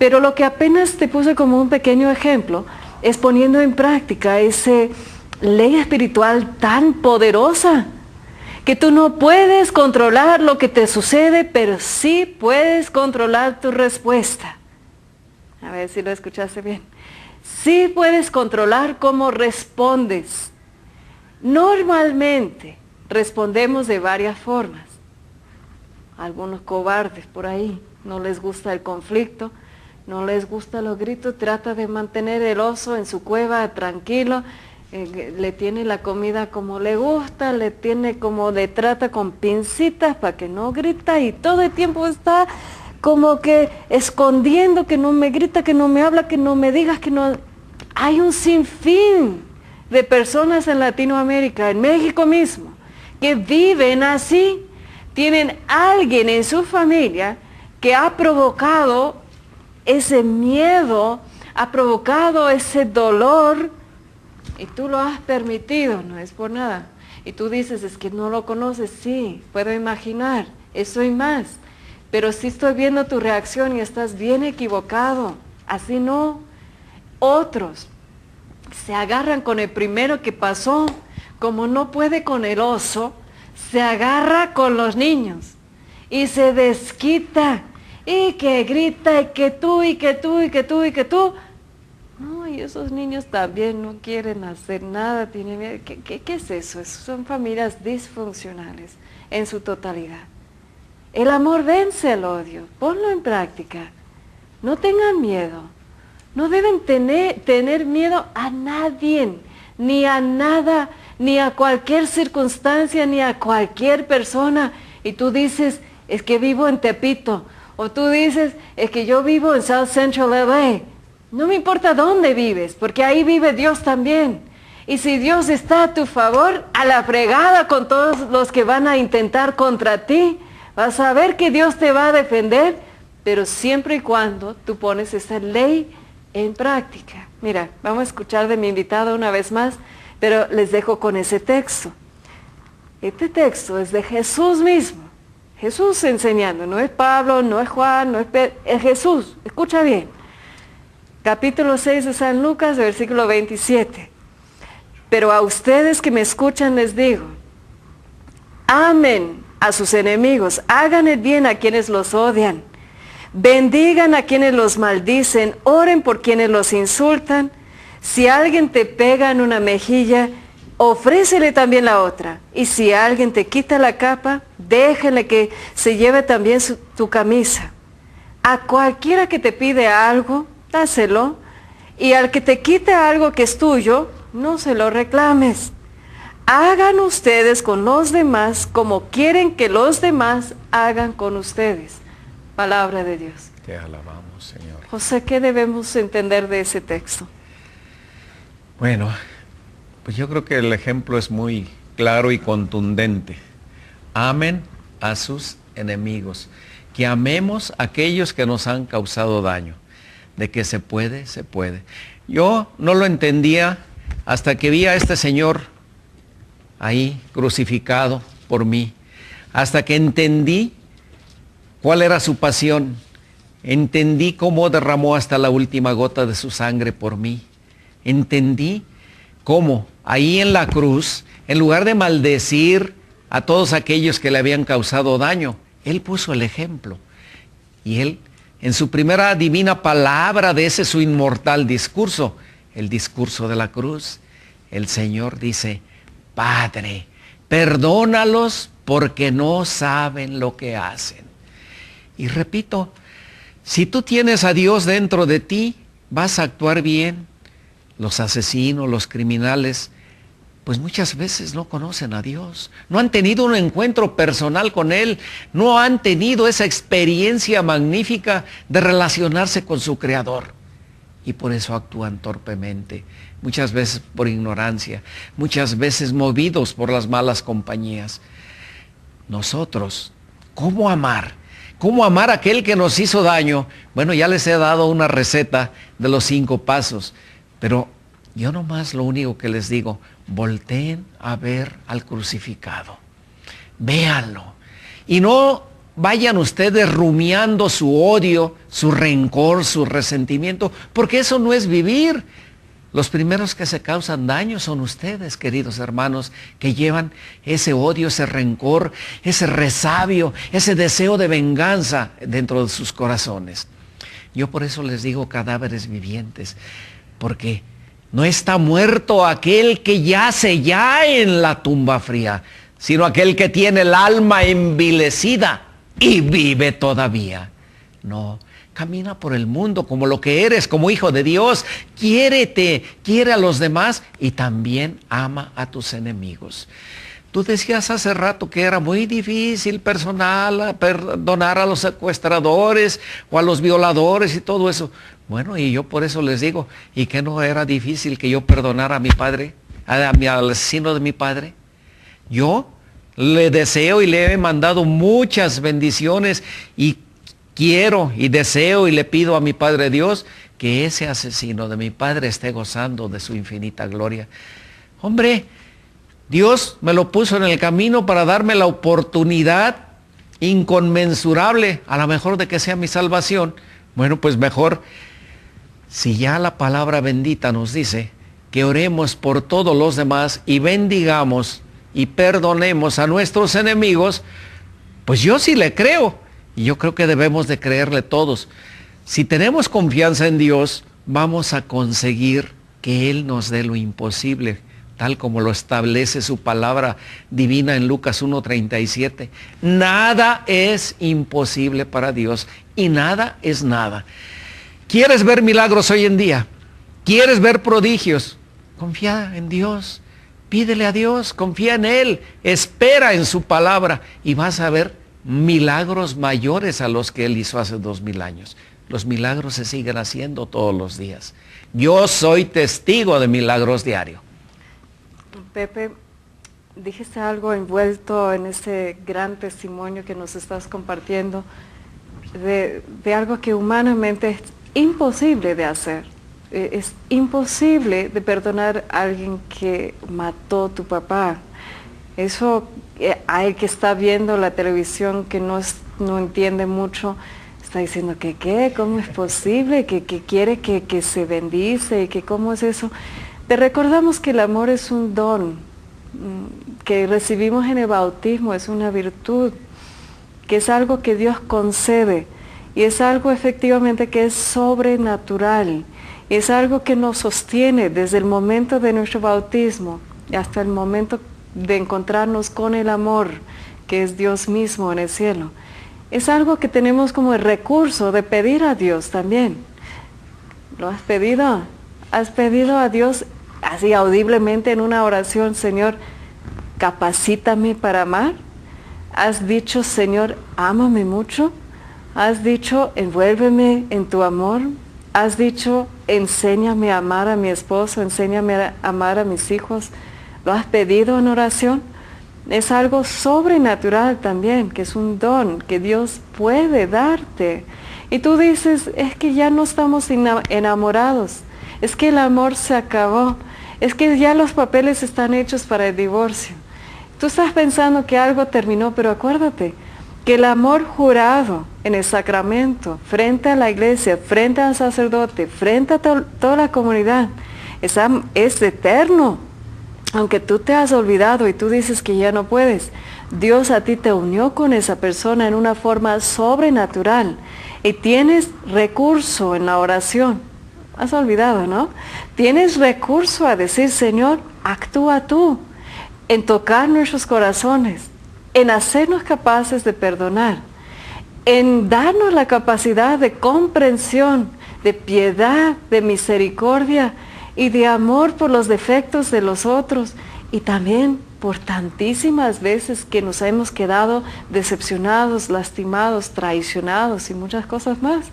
Pero lo que apenas te puse como un pequeño ejemplo es poniendo en práctica esa ley espiritual tan poderosa, que tú no puedes controlar lo que te sucede, pero sí puedes controlar tu respuesta. A ver si lo escuchaste bien. Sí puedes controlar cómo respondes. Normalmente respondemos de varias formas. Algunos cobardes por ahí, no les gusta el conflicto, no les gustan los gritos, trata de mantener el oso en su cueva tranquilo, le tiene la comida como le gusta, le trata con pincitas para que no grita y todo el tiempo está como que escondiendo, que no me grita, que no me habla, que no me digas, que no... Hay un sinfín de personas en Latinoamérica, en México mismo, que viven así, tienen alguien en su familia que ha provocado ese miedo, ha provocado ese dolor, y tú lo has permitido, no es por nada. Y tú dices, es que no lo conoces, sí, puedo imaginar, eso y más. Pero sí estoy viendo tu reacción y estás bien equivocado, así no. Otros se agarran con el primero que pasó, como no puede con el oso, se agarra con los niños y se desquita y que grita y que tú y que tú y que tú y que tú. No, y esos niños también no quieren hacer nada, tienen miedo. ¿Qué es eso? Son familias disfuncionales en su totalidad. El amor vence el odio, ponlo en práctica. No tengan miedo, no deben tener miedo a nadie, ni a nada, ni a cualquier circunstancia, ni a cualquier persona. Y tú dices, es que vivo en Tepito, o tú dices, es que yo vivo en South Central LA. No me importa dónde vives, porque ahí vive Dios también. Y si Dios está a tu favor, a la fregada con todos los que van a intentar contra ti, vas a ver que Dios te va a defender, pero siempre y cuando tú pones esa ley en práctica. Mira, vamos a escuchar de mi invitada una vez más, pero les dejo con ese texto. Este texto es de Jesús mismo. Jesús enseñando, no es Pablo, no es Juan, no es Pedro, es Jesús. Escucha bien. Capítulo 6 de San Lucas, versículo 27. Pero a ustedes que me escuchan les digo, amen a sus enemigos, hagan el bien a quienes los odian, bendigan a quienes los maldicen, oren por quienes los insultan. Si alguien te pega en una mejilla, ofrécele también la otra. Y si alguien te quita la capa, déjale que se lleve también tu camisa. A cualquiera que te pide algo, dáselo. Y al que te quite algo que es tuyo, no se lo reclames. Hagan ustedes con los demás como quieren que los demás hagan con ustedes. Palabra de Dios. Te alabamos, Señor. José, ¿qué debemos entender de ese texto? Bueno, pues yo creo que el ejemplo es muy claro y contundente. Amen a sus enemigos. Que amemos a aquellos que nos han causado daño. De que se puede, se puede. Yo no lo entendía hasta que vi a este señor ahí crucificado por mí. Hasta que entendí cuál era su pasión. Entendí cómo derramó hasta la última gota de su sangre por mí. Entendí cómo ahí en la cruz, en lugar de maldecir a todos aquellos que le habían causado daño, Él puso el ejemplo. Y Él, en su primera divina palabra de ese su inmortal discurso, el discurso de la cruz, el Señor dice, Padre, perdónalos porque no saben lo que hacen. Y repito, si tú tienes a Dios dentro de ti, vas a actuar bien. Los asesinos, los criminales, pues muchas veces no conocen a Dios, no han tenido un encuentro personal con Él, no han tenido esa experiencia magnífica de relacionarse con su Creador. Y por eso actúan torpemente, muchas veces por ignorancia, muchas veces movidos por las malas compañías. Nosotros, ¿cómo amar? ¿Cómo amar a aquel que nos hizo daño? Bueno, ya les he dado una receta de los 5 pasos. Pero yo nomás lo único que les digo, volteen a ver al crucificado. Véanlo. Y no vayan ustedes rumiando su odio, su rencor, su resentimiento, porque eso no es vivir. Los primeros que se causan daño son ustedes, queridos hermanos, que llevan ese odio, ese rencor, ese resabio, ese deseo de venganza dentro de sus corazones. Yo por eso les digo cadáveres vivientes, porque no está muerto aquel que yace ya en la tumba fría, sino aquel que tiene el alma envilecida y vive todavía. No. Camina por el mundo como lo que eres, como hijo de Dios. Quiérete, quiere a los demás y también ama a tus enemigos. Tú decías hace rato que era muy difícil perdonar a los secuestradores o a los violadores y todo eso. Bueno, y yo por eso les digo, ¿y que no era difícil que yo perdonara a mi padre, al asesino de mi padre? Yo le deseo y le he mandado muchas bendiciones y quiero y deseo y le pido a mi Padre Dios que ese asesino de mi padre esté gozando de su infinita gloria. Hombre, Dios me lo puso en el camino para darme la oportunidad inconmensurable, a lo mejor de que sea mi salvación. Bueno, pues mejor, si ya la palabra bendita nos dice que oremos por todos los demás y bendigamos y perdonemos a nuestros enemigos, pues yo sí le creo. Y yo creo que debemos de creerle todos. Si tenemos confianza en Dios, vamos a conseguir que Él nos dé lo imposible, tal como lo establece su palabra divina en Lucas 1:37. Nada es imposible para Dios y nada es nada. ¿Quieres ver milagros hoy en día? ¿Quieres ver prodigios? Confía en Dios, pídele a Dios, confía en Él, espera en su palabra y vas a ver milagros mayores a los que Él hizo hace 2000 años. Los milagros se siguen haciendo todos los días. Yo soy testigo de milagros diarios. Pepe, dijiste algo envuelto en ese gran testimonio que nos estás compartiendo de algo que humanamente es imposible de hacer. Es imposible de perdonar a alguien que mató a tu papá. Eso, a el que está viendo la televisión, que no entiende mucho, está diciendo que ¿qué? ¿Cómo es posible? Que quiere que se bendice, que ¿cómo es eso? Te recordamos que el amor es un don, que recibimos en el bautismo, es una virtud, que es algo que Dios concede, y es algo efectivamente que es sobrenatural, y es algo que nos sostiene desde el momento de nuestro bautismo hasta el momento de encontrarnos con el amor, que es Dios mismo en el cielo. Es algo que tenemos como el recurso de pedir a Dios también. ¿Lo has pedido? ¿Has pedido a Dios así audiblemente en una oración, Señor, capacítame para amar? ¿Has dicho, Señor, ámame mucho? ¿Has dicho, envuélveme en tu amor? ¿Has dicho, enséñame a amar a mi esposo, enséñame a amar a mis hijos? ¿Lo has pedido en oración? Es algo sobrenatural también, que es un don que Dios puede darte. Y tú dices, es que ya no estamos enamorados, es que el amor se acabó, es que ya los papeles están hechos para el divorcio. Tú estás pensando que algo terminó, pero acuérdate que el amor jurado en el sacramento, frente a la iglesia, frente al sacerdote, frente a toda la comunidad, es eterno. Aunque tú te has olvidado y tú dices que ya no puedes, Dios a ti te unió con esa persona en una forma sobrenatural y tienes recurso en la oración. Has olvidado, ¿no? Tienes recurso a decir, Señor, actúa tú en tocar nuestros corazones, en hacernos capaces de perdonar, en darnos la capacidad de comprensión, de piedad, de misericordia y de amor por los defectos de los otros, y también por tantísimas veces que nos hemos quedado decepcionados, lastimados, traicionados y muchas cosas más.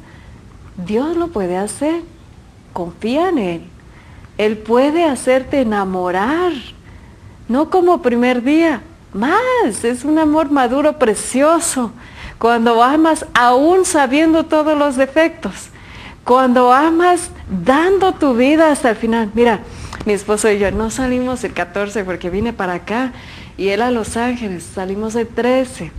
Dios lo puede hacer, confía en Él. Él puede hacerte enamorar, no como primer día, más, es un amor maduro, precioso, cuando amas aún sabiendo todos los defectos, cuando amas dando tu vida hasta el final. Mira, mi esposo y yo no salimos el 14 porque vine para acá y él a Los Ángeles, salimos el 13.